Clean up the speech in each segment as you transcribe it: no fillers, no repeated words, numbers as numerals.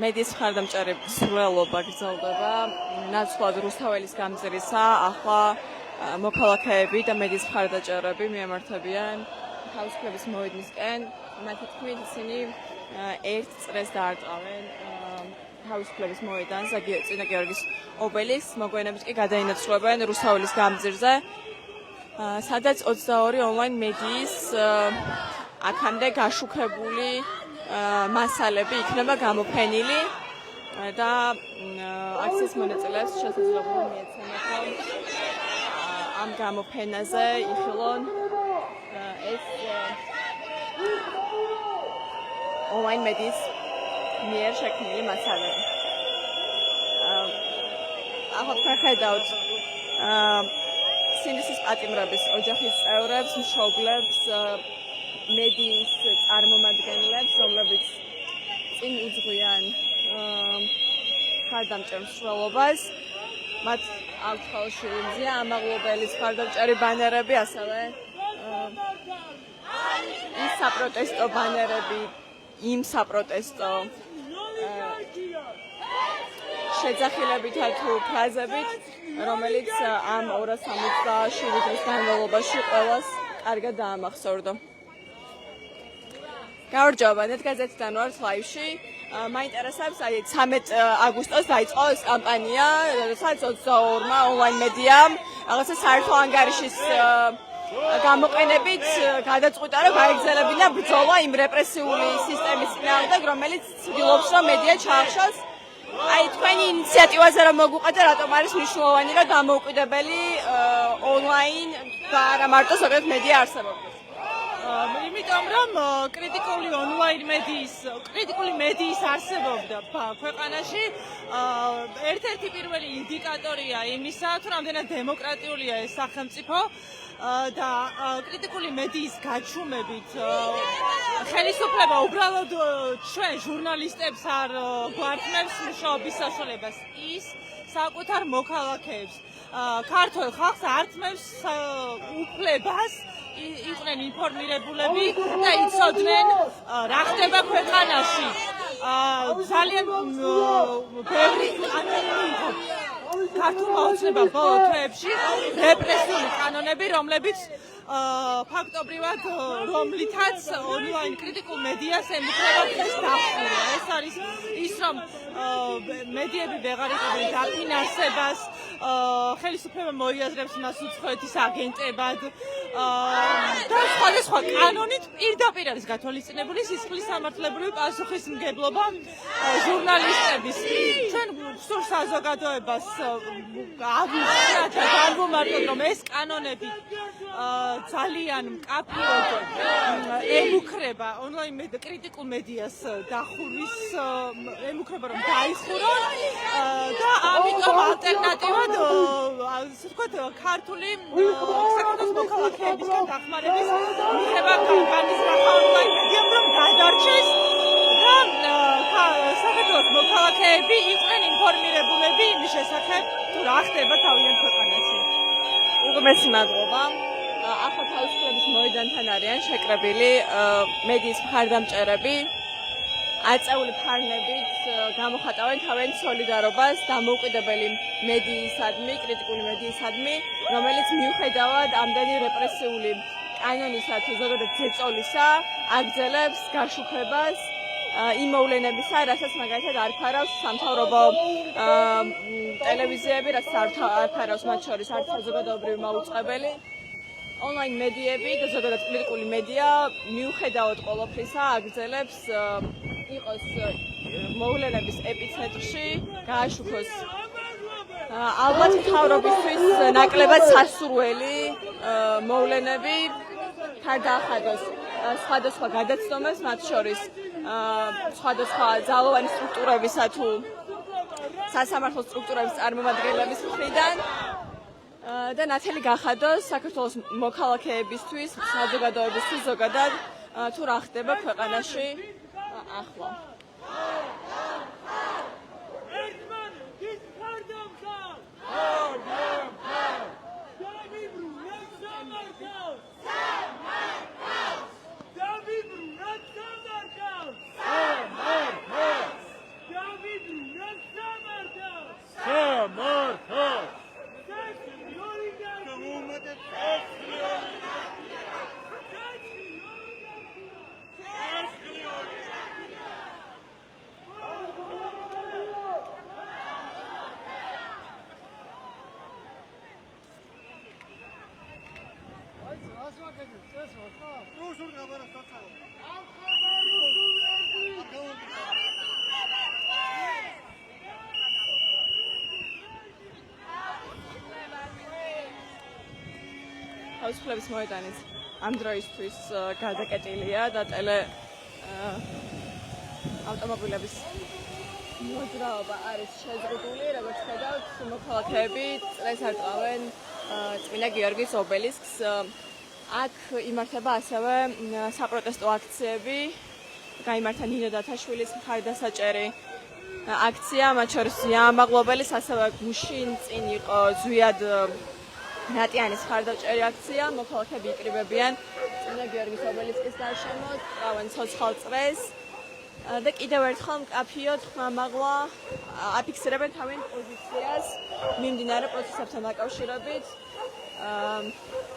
მედიის მხარდამჭერების სრულელობა გრძელდება ნაცვლად რუსთაველის გამზირისა, ახლა მოქალაქეები და მედიის მხარდაჭერები მიემართებიან თავისუფლების მოედნისკენ, მათი თქმით ისინი ერთ წრეს დაარტყავენ თავისუფლების მოედანს, წინა გიორგის ობელისკს, მოგვიანებით კი გადაინაცვლებენ რუსთაველის გამზირზე, სადაც 22 ონლაინ მედიის აქამდე გაშუქებული მასალები იქნება გამოფენილი და აქციის მონაწილეებს შესაძლებლობა მიეცემათ, რომ ამ გამოფენაზე იხილონ ეს ონლაინ მედიის მიერ შექმნილი მასალები. ახლა თქვენ ხედავთ სინდისის პატიმრების ოჯახის წევრებს, მშობლებს, მედიის წარმომადგენლებს, რომლებიც წინ უძღვიან მხარდამჭერ მსვლელობას. მათ აქვთ ხელში მზია ამაღლობელის მხარდამჭერი ბანერები, ასევე ის საპროტესტო ბანერები, იმ საპროტესტო შეძახილებითა თუ ფრაზებით, რომელიც ამ 267 დღის განმავლობაში ყველას კარგად დაამახსოვრდო. გამარჯობა, ნეტგაზეთიდან ვართ ლაივში. მაინტერესებს, 13 აგვისტოს დაიწყო ეს კამპანია, როდესაც 22-მა ონლაინ მედიამ რაღაცა საერთო ანგარიშის გამოყენებით გადაწყვიტა, რომ გაეგზელებინა ბრძოლა იმ რეპრესიული სისტემის წინააღმდეგ, რომელიც ცდილობს, რომ მედია ჩაახშოს. თქვენი ინიციატივაზე რომ მოგვიყვა და რატომ არის მნიშვნელოვანი, რომ დამოუკიდებელი ონლაინ და არა მარტო ზოგადად მედია არსებობს? იმიტომ რომ კრიტიკული ონლაინ მედიის არსებობდა ქვეყანაში, ერთ-ერთი პირველი ინდიკატორია იმისა, თუ რამდენად დემოკრატიულია ეს სახელმწიფო და კრიტიკული მედიის გაჩუმებით ხელისუფლება უბრალოდ ჩვენ ჟურნალისტებს არ გვართმევს მუშაობის საშუალებას, ის საკუთარ მოქალაქეებს, ქართველ ხალხს ართმევს უფლებას იყვნენ ინფორმირებულები და იცოდნენ რა ხდება ქვეყანაში. ძალიან ბევრი კანონები იყო ქართულმა ოცნებამ ბოლო თვეებში, რეპრესიული კანონები, რომლებიც ფაქტობრივად რომლითაც ონლაინ კრიტიკულ მედიას ემუქრება დღეს დახურა. ეს არის ის, რომ მედიები ვეღარ იღებენ დაფინანსებას, ხელისუფლება მოიაზრებს მას უცხოეთის აგენტებად და სხვადასხვა კანონით პირდაპირ არის გათვალისწინებული სისხლის სამართლებრივი პასუხისმგებლობა ჟურნალისტების. ჩვენ სულ საზოგადოებას აღვიხსნათ და განვუმარტოთ, რომ ეს კანონები ძალიან მკაფიოდ ემუქრება ონლაინ კრიტიკულ მედიას დახურვის, ემუქრება რომ დაიხურონ და ამიტომ ალტერნატივად ასე ვთქვათ, ქართული საქართველოს მოქალაქეებისგან დახმარების მიღება განიზრახა ონლაინ მედიამ, რომ გადარჩეს და საქართველოს მოქალაქეები იყვნენ ინფორმირებულები იმის შესახებ, თუ რა ხდება თავიანთ ქვეყანაში. უღმესი მადლობა. ახლა თავისუფლების მოედანთან არიან შეკრებილი მედიის მხარდამჭერები, აწეული ფარნებით გამოხატავენ თავიანთ სოლიდარობას დამოუკიდებელი მედიისადმი, კრიტიკული მედიისადმი, რომელიც მიუხედავად ამდენი რეპრესიული კანონისა თუ ზოგადად ზეწოლისა აგრძელებს გაშუქებას იმ მოვლენებისა, რასაც მაგალითად არ ფარავს სამთავრობო ტელევიზიები, რაც არ ფარავს მათ შორის არც საზოგადოებრივი მაუწყებელი. ონლაინ მედიები და ზოგადად კრიტიკული მედია მიუხედავად ყოველფრისა აგრძელებს იყოს მოვლენების ეპიცენტრში, გააშუქოს ალბათ მთავრობისთვის ნაკლებად სასურველი მოვლენები, გადაახადოს სხვადასხვა გადაცდომებს, მათ შორის სხვადასხვა ძალოვანი სტრუქტურებისა თუ სასამართლო სტრუქტურების წარმომადგენლების მხრიდან და ნათელი გახადოს საქართველოს მოქალაქეებისთვის, საზოგადოებისთვის ზოგადად თუ რა ხდება ქვეყანაში ახლა. თავისუფლების მოედანიც ამ დროისთვის გადაკეტილია და ავტომობილების მოძრაობა არის შეზღუდული, როგორც ხედავთ, მოქალაქეები წრეს არტყავენ წმინდა გიორგის ობელისკს. აქ იმართება ასევე საპროტესტო აქციები. გაიმართა ნინო დათაშვილის მხარდასაჭერი აქცია, მათ შორის ამაღლობელის, ასევე გუშინ წინ იყო ზვიად რატიანის მხარდაჭერი აქცია. მოქალაქეები იკრიბებიან წმინდა გიორგის ობელისკის გარშემო, ტყავენ ცოცხალ წრეს. და კიდევ ერთხელ მკაფიოდ ხმამაღლა აფიქსირებენ თავიანთ პოზიციას მიმდინარე პროცესებთან დაკავშირებით.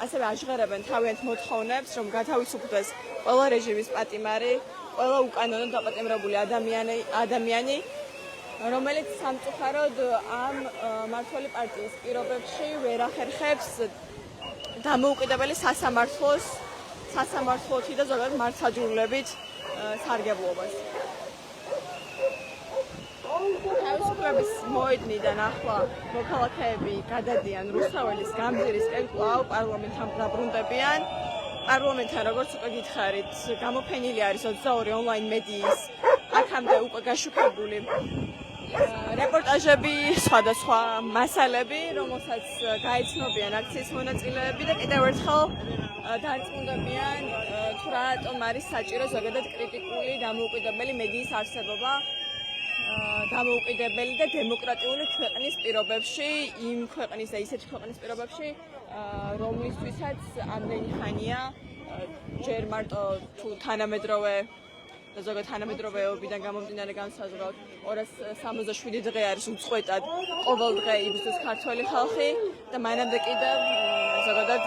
ასევე აჟღერებენ თავიანთ მოთხოვნებს, რომ გათავისუფლდეს ყველა რეჟიმის პატიმარი, ყველა უკანონო დაპატიმრებული ადამიანი, რომელიც სამწუხაროდ ამ მმართველი პარტიის პირობებში ვერ ახერხებს დამოუკიდებელი სასამართლოთი და ზოგადად მართლმსაჯულებით სარგებლობას. თავისუფლების მოედნიდან ახლა მოქალაქეები გადადიან რუსთაველის გამზირისკენ, კვლავ პარლამენტთან დაბრუნდებიან. პარლამენტთან, როგორც უკვე გითხარით, გამოფენილი არის 22 ონლაინ მედიის აქამდე უკვე გაშუქებული რეპორტაჟები, სხვადასხვა მასალები, რომელსაც გაეცნობიან აქციის მონაწილეები და კიდევ ერთხელ დარწმუნდებიან, თუ რატომ არის საჭირო ზოგადად კრიტიკული დამოუკიდებელი მედიის არსებობა, დამოუკიდებელი და დემოკრატიული ქვეყნის პირობებში, იმ ქვეყნის და ისეთი ქვეყნის პირობებში, რომლისთვისაც ამდენი ხანია ჯერ მარტო თუ თანამედროვე და ზოგადად თანამედროვეობიდან გამომდინარე განსაზღვრავთ 267 დღე არის უწყვეტად ყოველდღე იბრძვის ქართველი ხალხი და მანამდე კიდევ ზოგადად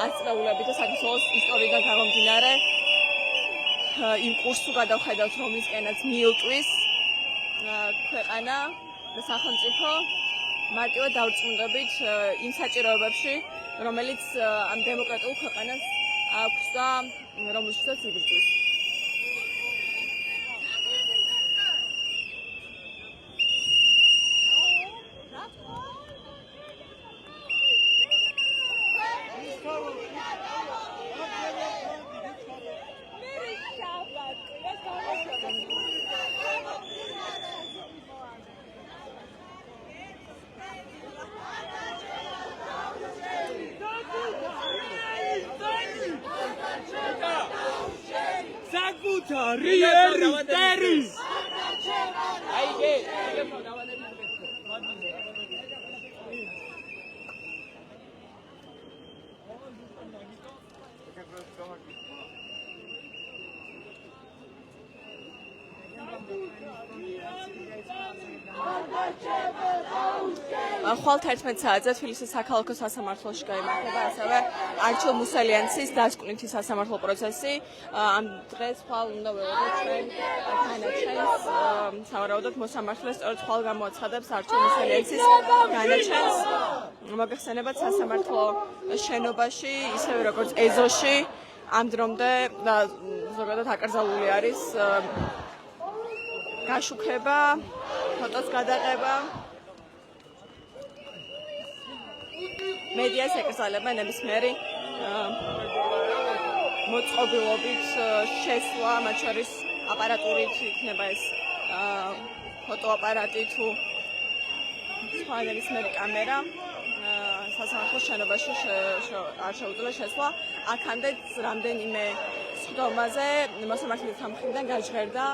აწლეულები და საქართველოს ისტორიიდან გამომდინარე იმ კურსს გადავხედავთ, რომლისკენაც მიუტყვის ქვეყანა და სახელმწიფო მარტივად დავრწმუნდებით იმ საჭიროებებში, რომელიც ამ დემოკრატიულ ქვეყანას აქვს და რომელშიც იბრძვის. ხვალ 11 საათზე თბილისის საქალაქო სასამართლოში გაიმართება ასევე არჩილ მუსალიანცის დასკვნითი სასამართლო პროცესი. ამ დღეს ხვალ უნდა ვეღოთ ჩვენ განაჩენს, სავარაუდოდ მოსამართლეს სწორედ ხვალ გამოაცხადებს არჩილ მუსალიანცის განაჩენს. მოგეხსენებათ სასამართლო შენობაში, ისევე როგორც ეზოში, ამ დრომდე და ზოგადად აკრძალული არის გაშუქება, ფოტოს გადაღება. მედიას ეკრძალებენ ნებისმიერი მოწყობილობით შესვლა, მათ შორის აპარატურით იქნება ეს ფოტოაპარატი თუ სხვა ნებისმიერი კამერა. სასამართლოს შენობაში არ შეუძლია შესვლა. აქამდე რამდენიმე სხდომაზე მოსამართლეთა მხრიდან გაჟღერდა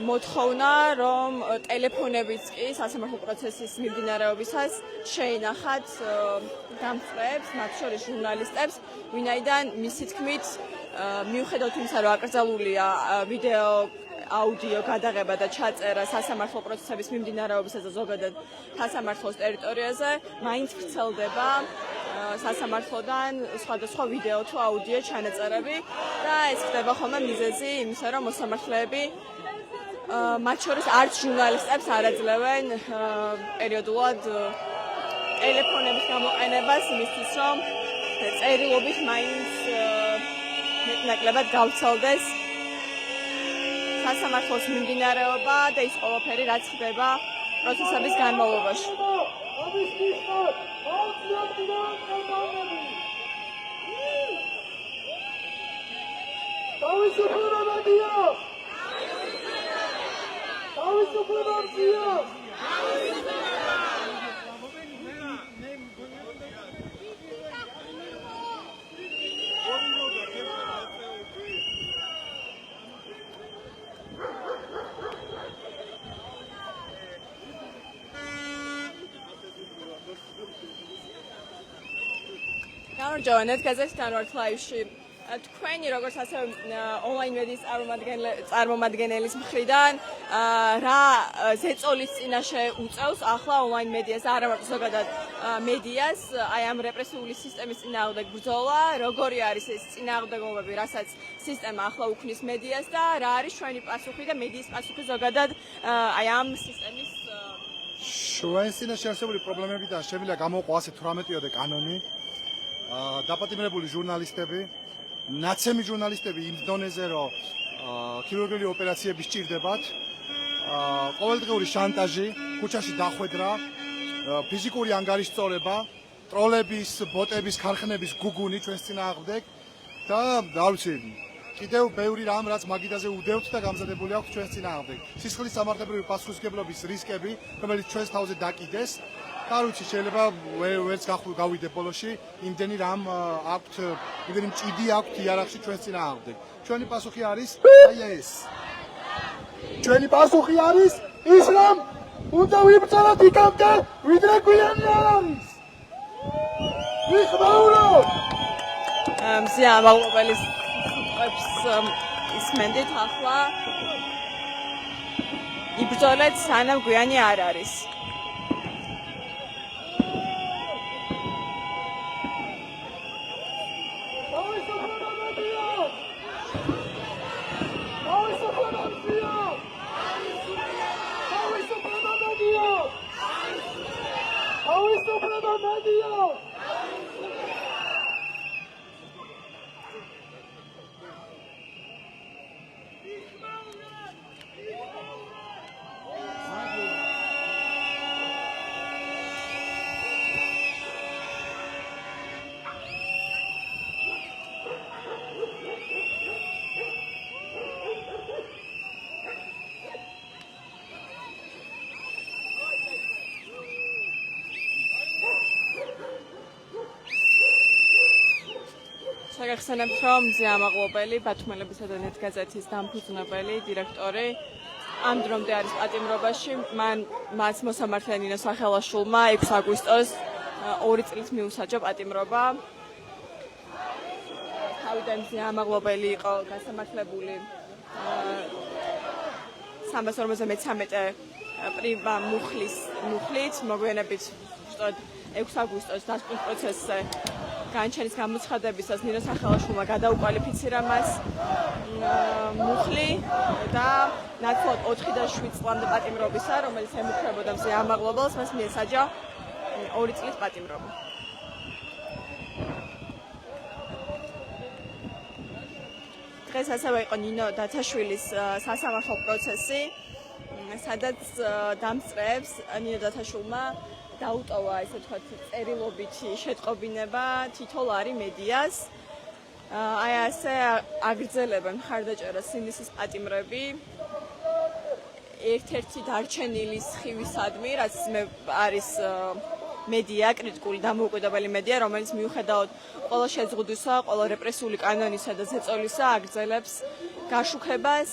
მოთხოვნა, რომ ტელეფონებიც კი სასამართლო პროცესის მიმდინარეობისას შეინახათ დამწვრეებს, მათ შორის ჟურნალისტებს, ვინაიდან მისი თქმით, მიუხედავად იმისა, რომ აკრძალულია ვიდეო აუდიო გადაღება და ჩაწერა სასამართლო პროცესების მიმდინარეობისას და ზოგადად სასამართლოს ტერიტორიაზე, მაინც ვრცელდება სასამართლოდან სხვადასხვა ვიდეო თუ აუდიო ჩანაწერები და ეს ხდება ხოლმე მიზეზი იმისა, რომ მოსამართლეები მათ შორის არც ჟურნალისტებს არ აძლევენ პერიოდულად ტელეფონების გამოყენებას იმისთვის, რომ წერილობით მაინც მეტნაკლებად გავრცელდეს სასამართლოს მიმდინარეობა და ის ყველაფერი, რაც ხდება პროცესების განმავლობაში. გამარჯობა, გაზეთიდან ვართ ლაივში. თქვენი როგორც ასევე ონლაინ მედიის წარმომადგენლის მხრიდან რა ზეწოლის წინაშე უწევს ახლა ონლაინ მედიას, არა მარტო ზოგადად მედიას, აი ამ რეპრესიული სისტემის წინააღმდეგ ბრძოლა, როგორი არის ეს წინააღმდეგობები, რასაც სისტემა ახლა უქმნის მედიას და რა არის ჩვენი პასუხი და მედიის პასუხი ზოგადად აი ამ სისტემის ჩვენს წინაშე არსებული პრობლემებიდან შეგვიძლია გამოვყო 118-ოდე კანონი, დაპატიმრებული ჟურნალისტები, ნაცემი ჟურნალისტები იმ დონეზე, რომ ქირურგიული ოპერაციები სჭირდებათ, ყოველდღიური შანტაჟი, ქუჩაში დახვედრა, ფიზიკური ანგარიშწორება, ტროლების, ბოტების, ქარხნების გუგუნი ჩვენს წინააღმდეგ და რა ვიცი, კიდევ ბევრი რამ, რაც მაგიდაზე უდევთ და გამზადებული აქვს ჩვენს წინააღმდეგ. სისხლის სამართლებრივი პასუხისმგებლობის რისკები, რომელიც ჩვენს თავზე დაკიდეს. და ვიცი, შეიძლება ვერც გავიდე ბოლოში, იმდენი რამ აქვთ, იმდენი მჭიდი აქვთ იარაღში ჩვენს წინააღმდეგ. ჩვენი პასუხი არის აი ეს. ჩვენი პასუხი არის ის, რომ უნდა ვიბრძოლოთ იქამდე, ვიდრე გვიანი არ არის. ვიხმაუროთ! მზიამაყობელის სიტყვებს ისმენდით ახლა. იბრძოლეთ, სანამ გვიანი არ არის. შეგახსენებთ, რომ მზიამაყობელი, ბათუმელებისა და ნეტგაზეთის დამფუძნებელი დირექტორი ამ დრომდე არის პატიმრობაში. მას მოსამართლე ნინო სახელაშვილმა 6 აგვისტოს 2 წლის მიუსაჯა პატიმრობა. თავიდან მზიამაყობელი იყო გასამართლებული 353 პრიმა მუხლით, მოგვიანებით 6 აგვისტოს დასკვნით პროცესზე განჩენის გამოცხადებისას ნინო სახელაშვილმა გადაუკვალიფიცირა მას მუხლი და ნაცვლად 4 და 7 წლამდე პატიმრობისა, რომელიც ემუქრებოდა მზიამაყობელს, მას მიესაჯა 2 წლის პატიმრობა. დღეს ასევე იყო ნინო დათაშვილის სასამართლო პროცესი, სადაც დამსწრეებს ნინო დათაშვილმა დაუტოვა, ესე ვთქვათ, წერილობითი შეტყობინება თითო ლარი მედიას. აი ასე აგრძელებენ მხარდაჭერა სინდისის პატიმრები. ერთ-ერთი დარჩენილი სხივისადმი, რაც არის მედია, კრიტიკული დამოუკიდებელი მედია, რომელიც მიუხედავად ყველა შეზღუდვისა, ყველა რეპრესიული კანონისა და ზეწოლისა აგრძელებს გაშუქებას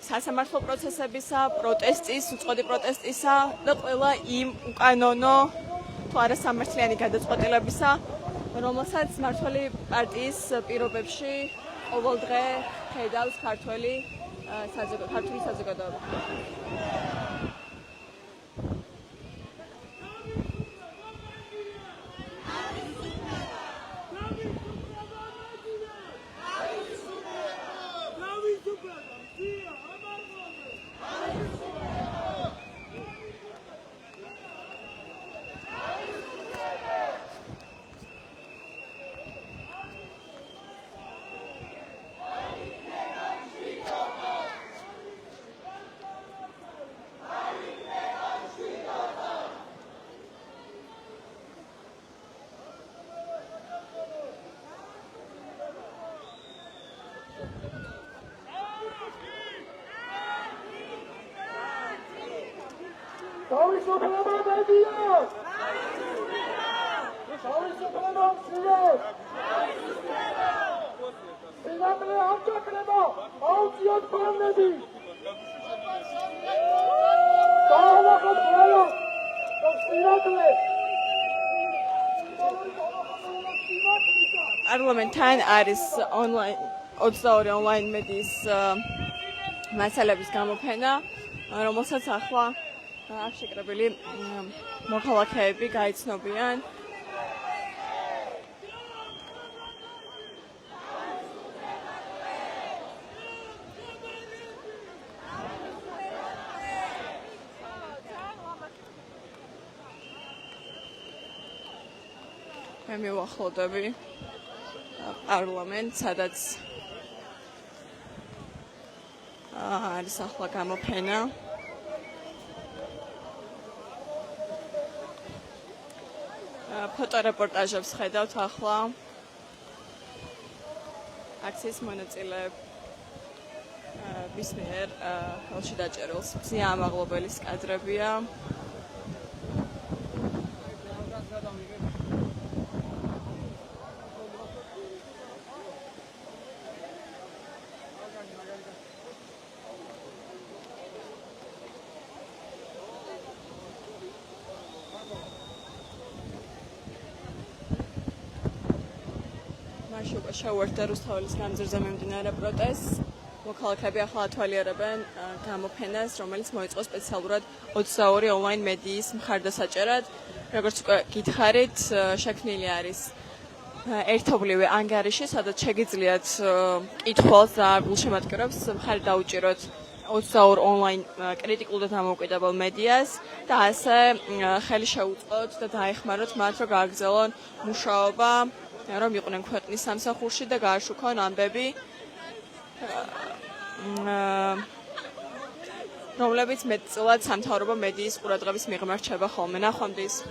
სასამართლო პროცესებისა, პროტესტის, უწყოდი პროტესტისა და ყველა იმ უკანონო თუ არასამართლიანი გადაწყვეტილებისა, რომელსაც მმართველი პარტიის პირობებში ყოველდღე ხედავს ქართული საზოგადოება. პარლამენტთან არის ონლაინ 22 ონლაინ მედიის მასალების გამოფენა, რომელსაც ახლა აღშეკრებილი მოქალაქეები გაიცნობიან. მე მივახლოვდები პარლამენტს, სადაც არის ახლა გამოფენა. ფოტორეპორტაჟებს ხედავთ ახლა. აქციის მონაწილეების მიერ ხელში დაჭერილ სია ამაღლობელის კადრებია. მაშინ უკვე შევერთდა რუსთაველის გამზირზე მიმდინარე პროტესტს. მოქალაქეები ახლა ათვალიერებენ გამოფენას, რომელიც მოიწყო სპეციალურად 22 ონლაინ მედიის მხარდასაჭერად. როგორც უკვე გითხარით, შექმნილი არის ერთობლივი ანგარიში, სადაც შეგიძლიათ კითხვას და გულშემატკივრებს მხარი დაუჭიროთ 22 ონლაინ კრიტიკულ და დამოუკიდებელ მედიას და ასე ხელი შეუწყოთ და დაეხმაროთ მათ, რომ გააგრძელონ მუშაობა, რომ იყვნენ ქვეყნის სამსახურში და გააშუქონ ამბები, რომლებიც მეტწილად სამთავრობო მედიის ყურადღების მიღმა რჩება ხოლმე. ნახვამდის.